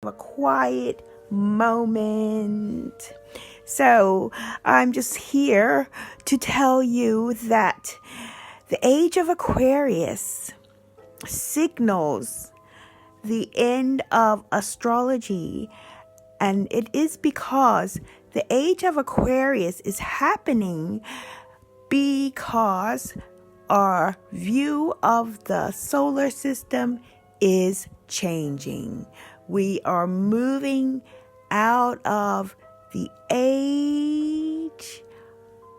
a quiet moment. So I'm just here to tell you that the age of Aquarius signals the end of astrology, and it is because the age of Aquarius is happening because our view of the solar system is changing. We are moving out of the age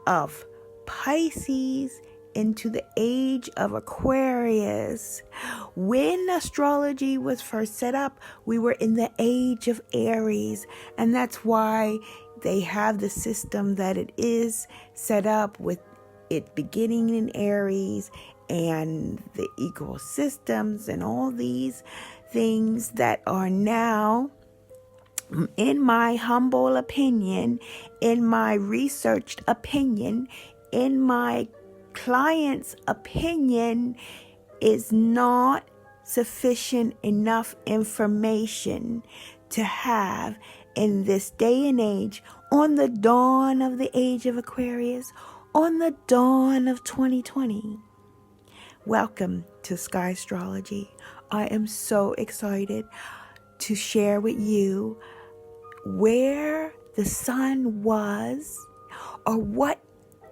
of Pisces into the age of Aquarius. When astrology was first set up, we were in the age of Aries, and that's why they have the system that it is set up, with it beginning in Aries and the ecosystems and all these things that are now, in my humble opinion, in my researched opinion, in my client's opinion, is not sufficient enough information to have in this day and age, on the dawn of the age of Aquarius, on the dawn of 2020. Welcome to Skystrology. I am so excited to share with you where the sun was, or what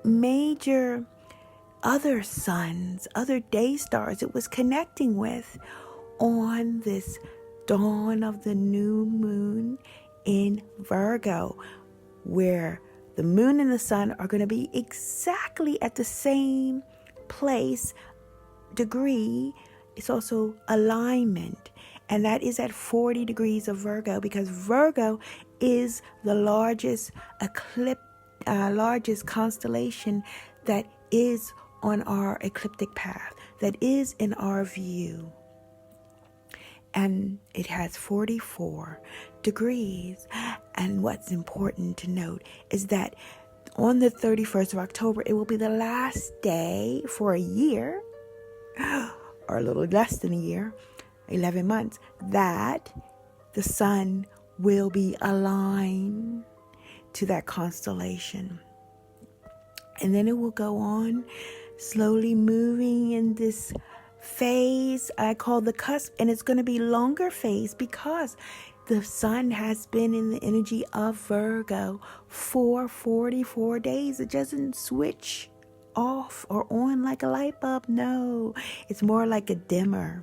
major other suns, other day stars it was connecting with on this dawn of the new moon in Virgo, where the moon and the sun are going to be exactly at the same place, degree. It's also alignment, and that is at 40 degrees of Virgo, because Virgo is the largest largest constellation that is on our ecliptic path, that is in our view. And it has 44 degrees. And what's important to note is that on the 31st of October, it will be the last day for a year, or a little less than a year, 11 months, that the sun will be aligned to that constellation. And then it will go on, slowly moving in this phase I call the cusp, and it's going to be longer phase because the sun has been in the energy of Virgo for 44 days. It doesn't switch off or on like a light bulb. No, it's more like a dimmer.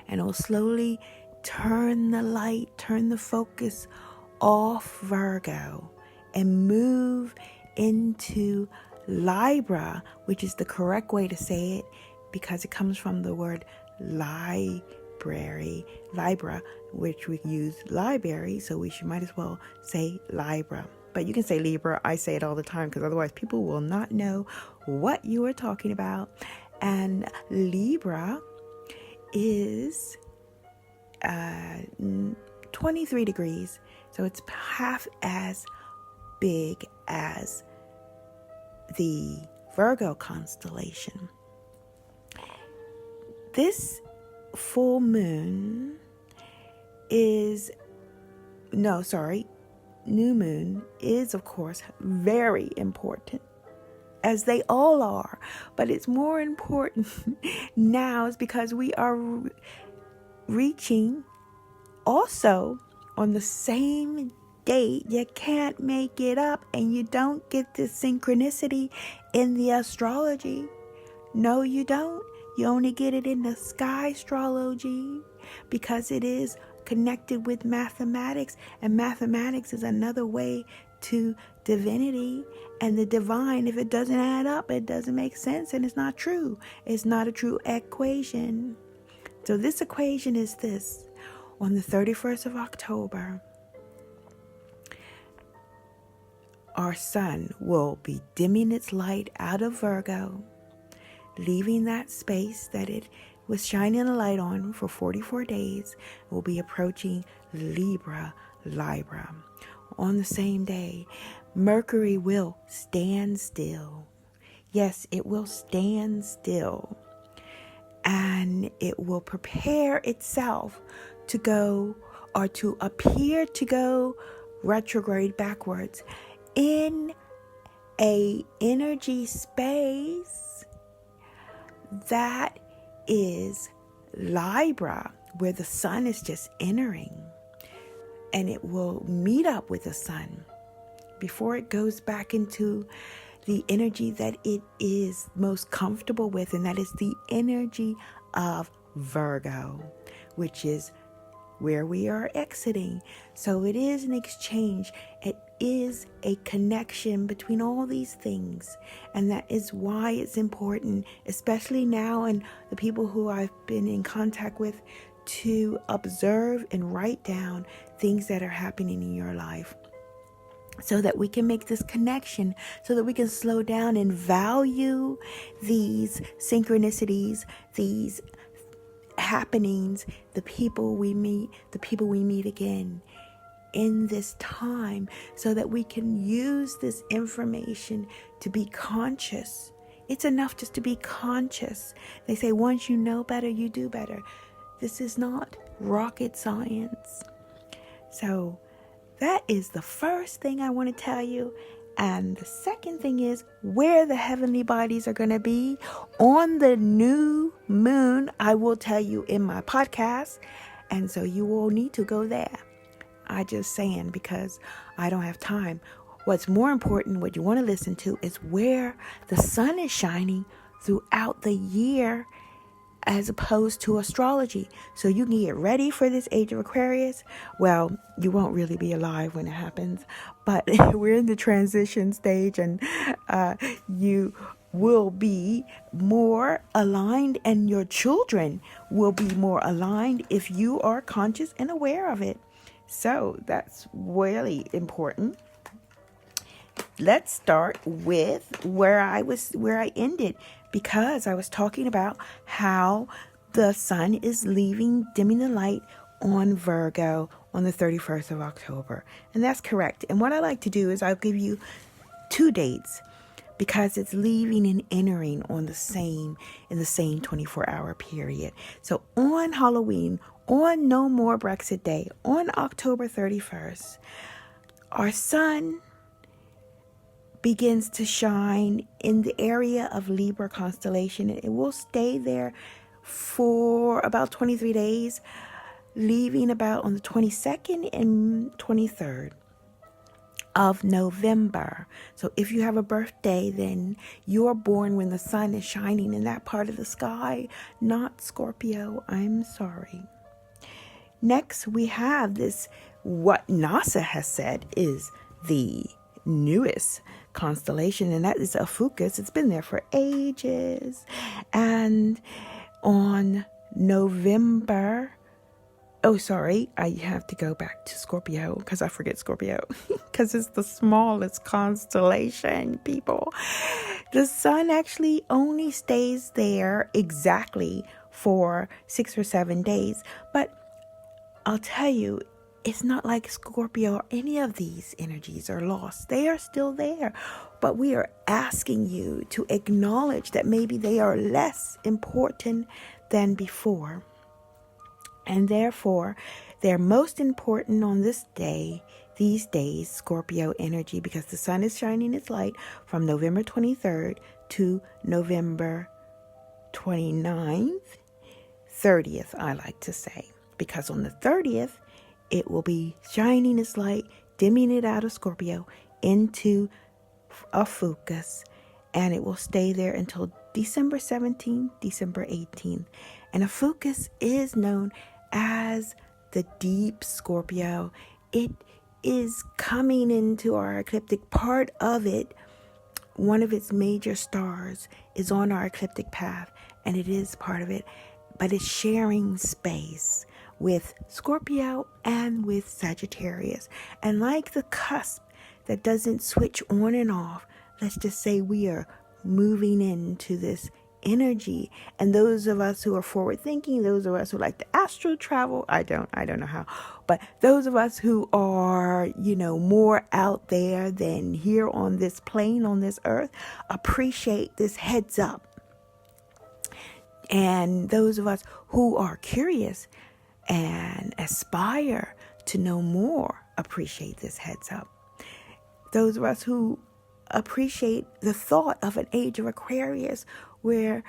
And it'll slowly turn the focus off Virgo and move into Libra, which is the correct way to say it because it comes from the word library, Libra, which we use library, so we might as well say Libra. But you can say Libra. I say it all the time because otherwise people will not know what you are talking about. And Libra is 23 degrees, so it's half as big as the Virgo constellation. This full moon new moon is, of course, very important, as they all are, but it's more important now is because we are reaching also on the same date. You can't make it up, and you don't get the synchronicity in the astrology. No, you don't. You only get it in the Skystrology because it is connected with mathematics, and mathematics is another way to divinity and the divine. If it doesn't add up, it doesn't make sense, and it's not true. It's not a true equation. So this equation is this: on the 31st of October, our sun will be dimming its light out of Virgo, leaving that space that it was shining a light on for 44 days. Will be approaching Libra. On the same day, Mercury will stand still. Yes, it will stand still. And it will prepare itself to go or to appear to go retrograde backwards in a energy space that is Libra, where the sun is just entering, and it will meet up with the sun before it goes back into the energy that it is most comfortable with, and that is the energy of Virgo, which is where we are exiting. So it is an exchange. It is a connection between all these things. And that is why it's important, especially now, and the people who I've been in contact with, to observe and write down things that are happening in your life, so that we can make this connection, so that we can slow down and value these synchronicities, these happenings, the people we meet again in this time, so that we can use this information to be conscious. It's enough just to be conscious. They say once you know better, you do better. This is not rocket science. So that is the first thing I want to tell you. And the second thing is where the heavenly bodies are going to be on the new moon. I will tell you in my podcast. And so you will need to go there. I just saying, because I don't have time. What's more important, what you want to listen to, is where the sun is shining throughout the year, as opposed to astrology. So you can get ready for this age of Aquarius. Well, you won't really be alive when it happens, but we're in the transition stage, and you will be more aligned, and your children will be more aligned if you are conscious and aware of it. So that's really important. Let's start with where I ended, because I was talking about how the sun is dimming the light on Virgo on the 31st of October. And that's correct. And what I like to do is I'll give you 2 dates, because it's leaving and entering in the same 24-hour period. So on Halloween, on No More Brexit Day, on October 31st, our sun begins to shine in the area of Libra constellation. It will stay there for about 23 days, leaving about on the 22nd and 23rd of November. So if you have a birthday, then you're born when the sun is shining in that part of the sky, not Scorpio. I'm sorry. Next, we have this, what NASA has said is the newest constellation, and that is Ophiuchus. It's been there for ages. And on November, I have to go back to Scorpio, because I forget Scorpio, because it's the smallest constellation, people. The sun actually only stays there exactly for 6 or 7 days, but I'll tell you, it's not like Scorpio or any of these energies are lost. They are still there. But we are asking you to acknowledge that maybe they are less important than before. And therefore, they're most important on these days, Scorpio energy, because the sun is shining its light from November 23rd to November 29th, 30th, I like to say. Because on the 30th, it will be shining its light, dimming it out of Scorpio into Ophiuchus, and it will stay there until December 17th, December 18th. And Ophiuchus is known as the deep Scorpio. It is coming into our ecliptic. Part of it, one of its major stars, is on our ecliptic path, and it is part of it, but it's sharing space with Scorpio and with Sagittarius. And like the cusp that doesn't switch on and off, let's just say we are moving into this energy. And those of us who are forward thinking, those of us who like to astral travel, I don't know how, but those of us who are, more out there than here on this plane, on this earth, appreciate this heads up. And those of us who are curious and aspire to know more appreciate this heads up. Those of us who appreciate the thought of an age of Aquarius where,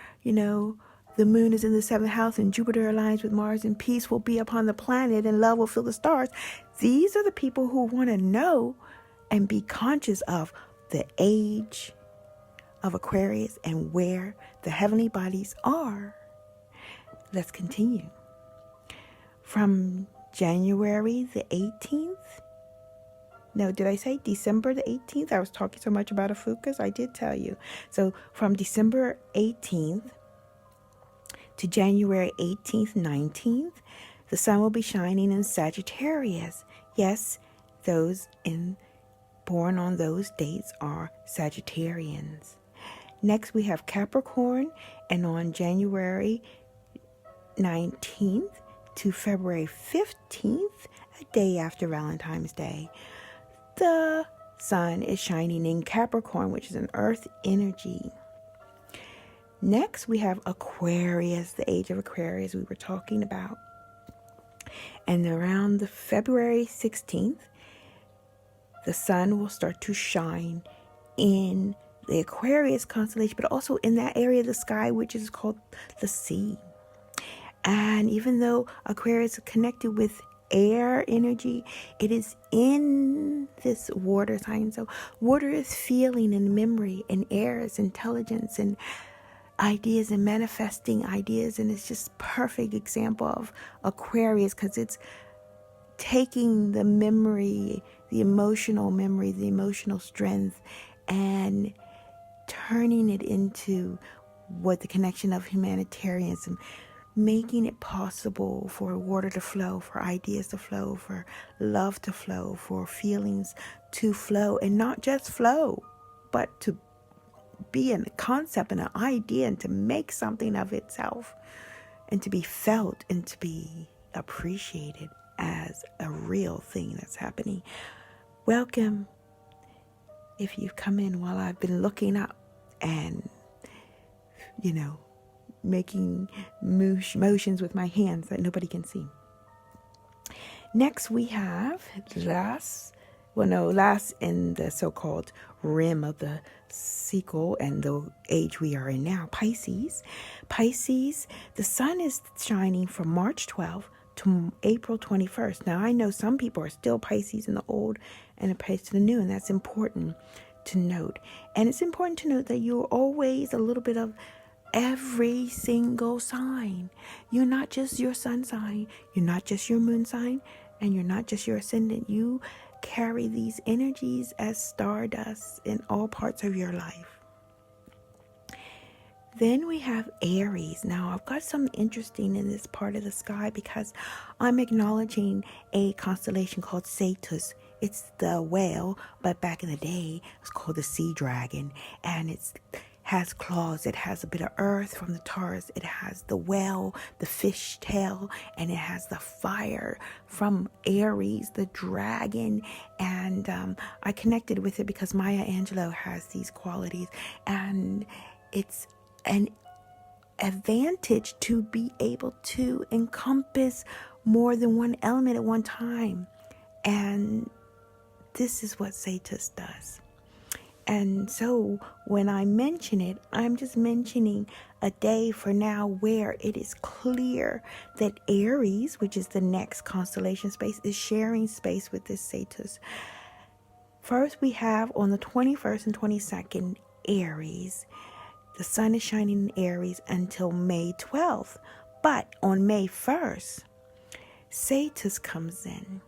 the moon is in the 7th house and Jupiter aligns with Mars and peace will be upon the planet and love will fill the stars. These are the people who want to know and be conscious of the age of Aquarius and where the heavenly bodies are. Let's continue. From January the 18th. No, did I say December the 18th? I was talking so much about Afukas. I did tell you. So from December 18th to January 18th, 19th, the sun will be shining in Sagittarius. Yes, those born on those dates are Sagittarians. Next, we have Capricorn, and on January 19th to February 15th, a day after Valentine's Day, the sun is shining in Capricorn, which is an earth energy. Next, we have Aquarius, the age of Aquarius we were talking about. And around the February 16th, the sun will start to shine in the Aquarius constellation, but also in that area of the sky, which is called the sea. And even though Aquarius is connected with air energy, it is in this water sign. So water is feeling and memory, and air is intelligence and ideas and manifesting ideas. And it's just perfect example of Aquarius because it's taking the memory, the emotional strength, and turning it into what the connection of humanitarianism, making it possible for water to flow, for ideas to flow, for love to flow, for feelings to flow, and not just flow, but to be a concept and an idea and to make something of itself and to be felt and to be appreciated as a real thing that's happening. Welcome. If you've come in while I've been looking up and, making motions with my hands that nobody can see. Next we have last in the so-called rim of the sequel and the age we are in now, Pisces. Pisces, the sun is shining from March 12th to April 21st. Now, I know some people are still Pisces in the old and a Pisces in the new, and that's important to note. And it's important to note that you're always a little bit of every single sign. You're not just your sun sign, you're not just your moon sign, and you're not just your ascendant. You carry these energies as stardust in all parts of your life. Then we have Aries. Now, I've got something interesting in this part of the sky because I'm acknowledging a constellation called Cetus. It's the whale, but back in the day, it's called the sea dragon. And it has claws. It has a bit of earth from the Taurus. It has the whale, the fish tail, and it has the fire from Aries, the dragon. And I connected with it because Maya Angelou has these qualities. And it's an advantage to be able to encompass more than one element at one time. And this is what Cetus does. And so when I mention it, I'm just mentioning a day for now where it is clear that Aries, which is the next constellation space, is sharing space with this Cetus. First, we have on the 21st and 22nd, Aries. The sun is shining in Aries until May 12th. But on May 1st, Cetus comes in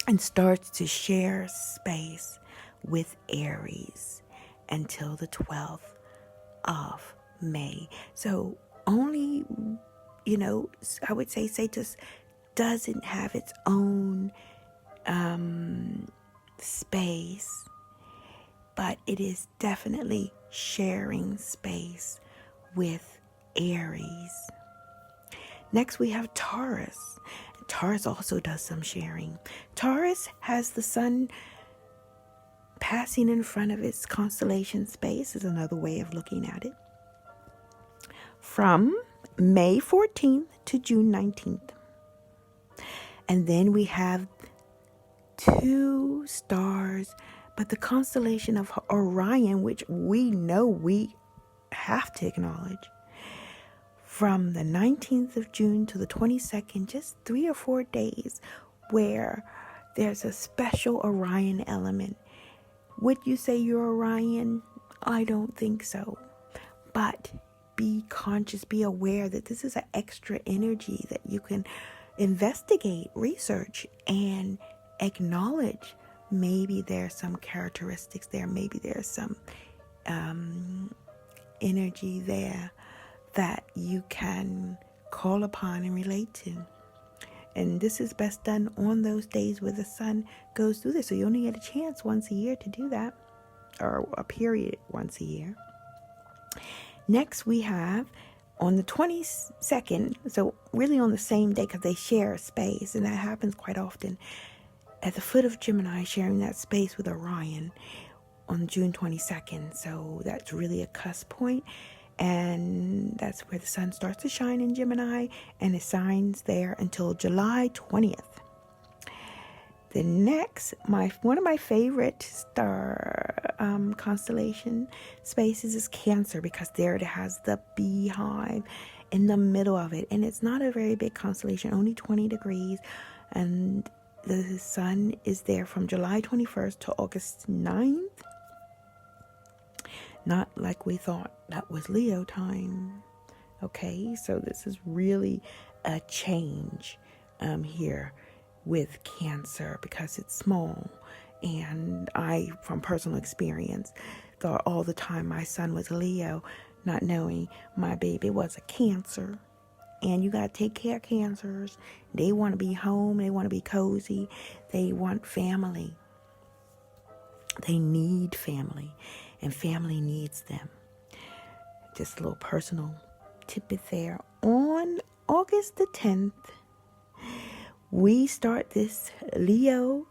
and starts to share space with Aries until the 12th of May. So only, I would say Cetus doesn't have its own space, but it is definitely sharing space with Aries. Next, we have Taurus. Taurus also does some sharing. Taurus has the sun passing in front of its constellation space, is another way of looking at it. From May 14th to June 19th. And then we have 2 stars, but the constellation of Orion, which we know we have to acknowledge, from the 19th of June to the 22nd, just 3 or 4 days, where there's a special Orion element. Would you say you're Orion? I don't think so. But be conscious, be aware that this is an extra energy that you can investigate, research, and acknowledge. Maybe there's some characteristics there. Maybe there's some energy there that you can call upon and relate to. And this is best done on those days where the sun goes through this. So you only get a chance once a year to do that, or a period once a year. Next we have on the 22nd, so really on the same day, because they share a space, and that happens quite often, at the foot of Gemini, sharing that space with Orion on June 22nd. So that's really a cusp point. And that's where the sun starts to shine in Gemini, and it shines there until July 20th. The next, one of my favorite star constellation spaces is Cancer, because there it has the beehive in the middle of it. And it's not a very big constellation, only 20 degrees. And the sun is there from July 21st to August 9th. Not like we thought that was Leo time. Okay, so this is really a change here with Cancer, because it's small. And I, from personal experience, thought all the time my son was a Leo, not knowing my baby was a Cancer. And you got to take care of Cancers. They want to be home. They want to be cozy. They want family. They need family. And family needs them. Just a little personal tidbit there. On August the 10th, we start this Leo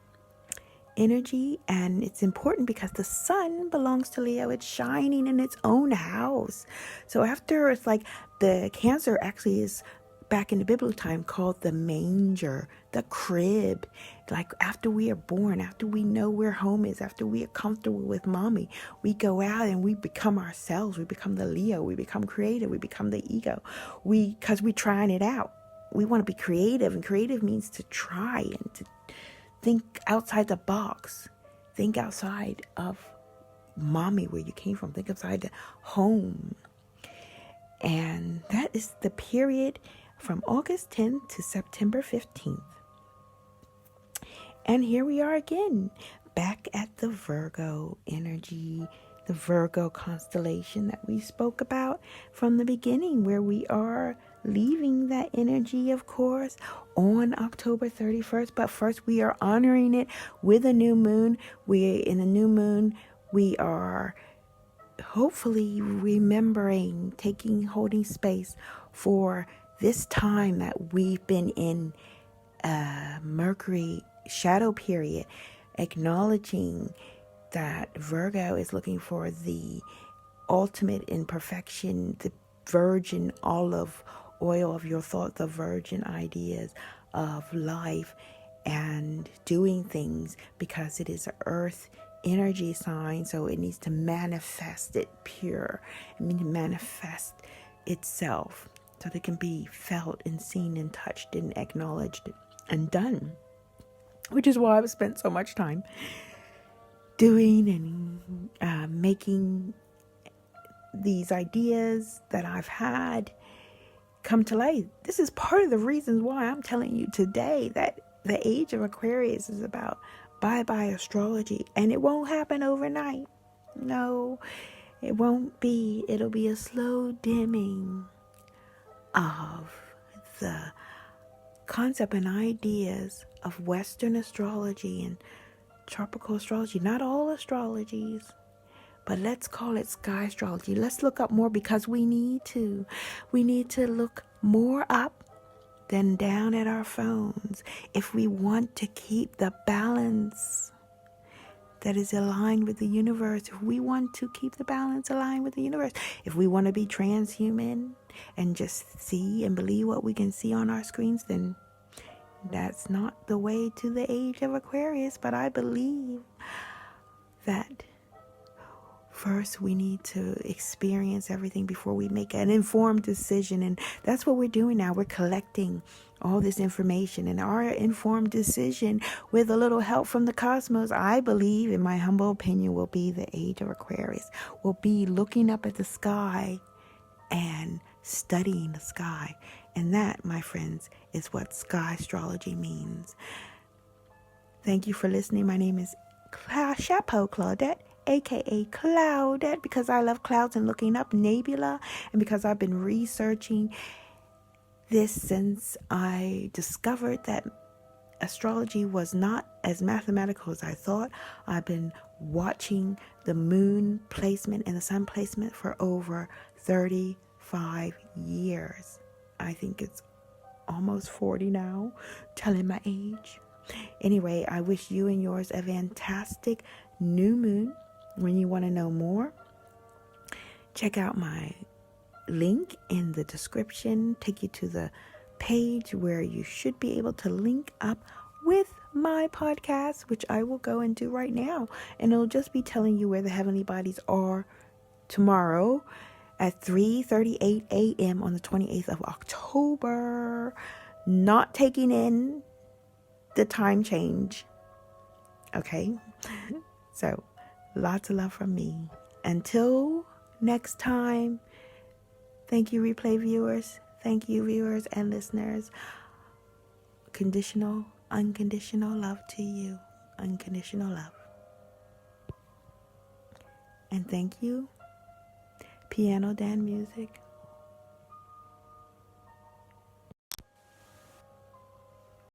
energy, and it's important because the sun belongs to Leo. It's shining in its own house. So after, it's like the Cancer actually is back in the biblical time called the manger, the crib. Like after we are born, after we know where home is, after we are comfortable with mommy, we go out and we become ourselves. We become the Leo. We become creative. We become the ego. Because we're trying it out. We want to be creative, and creative means to try and to think outside the box. Think outside of mommy, where you came from. Think outside the home. And that is the period from August 10th to September 15th. And here we are again, back at the Virgo energy, the Virgo constellation that we spoke about from the beginning, where we are leaving that energy, of course, on October 31st. But first, we are honoring it with a new moon. In the new moon, we are hopefully remembering, holding space for this time that we've been in Mercury shadow period, acknowledging that Virgo is looking for the ultimate in perfection, the virgin olive oil of your thought, the virgin ideas of life and doing things, because it is an earth energy sign, so it needs to manifest it pure. I mean, to manifest itself so that it can be felt and seen and touched and acknowledged and done. Which is why I've spent so much time doing and making these ideas that I've had come to light. This is part of the reasons why I'm telling you today that the age of Aquarius is about bye-bye astrology. And it won't happen overnight. No, it won't be. It'll be a slow dimming of the concept and ideas of Western astrology and tropical astrology. Not all astrologies, but let's call it Skystrology. Let's look up more, because we need to. We need to look more up than down at our phones if we want to keep the balance that is aligned with the universe. If we want to keep the balance aligned with the universe, if we want to be transhuman and just see and believe what we can see on our screens, then That's not the way to the age of Aquarius, but I believe that first we need to experience everything before we make an informed decision. And that's what we're doing now. We're collecting all this information, and our informed decision, with a little help from the cosmos, I believe, in my humble opinion, will be the age of Aquarius. Will be looking up at the sky and studying the sky. And that, my friends, is what Skystrology means. Thank you for listening. My name is Chapeau Claudette, aka Cloudette, because I love clouds and looking up nebula, and because I've been researching this since I discovered that astrology was not as mathematical as I thought. I've been watching the moon placement and the sun placement for over 35 years. I think it's almost 40 now, telling my age. Anyway, I wish you and yours a fantastic new moon. When you want to know more, check out my link in the description, take you to the page where you should be able to link up with my podcast, which I will go and do right now. And it'll just be telling you where the heavenly bodies are tomorrow at 3:38 a.m. on the 28th of October. Not taking in the time change. Okay? So, lots of love from me. Until next time, thank you, replay viewers. Thank you, viewers and listeners. Conditional, unconditional love to you. Unconditional love. And thank you, Piano Dan Music.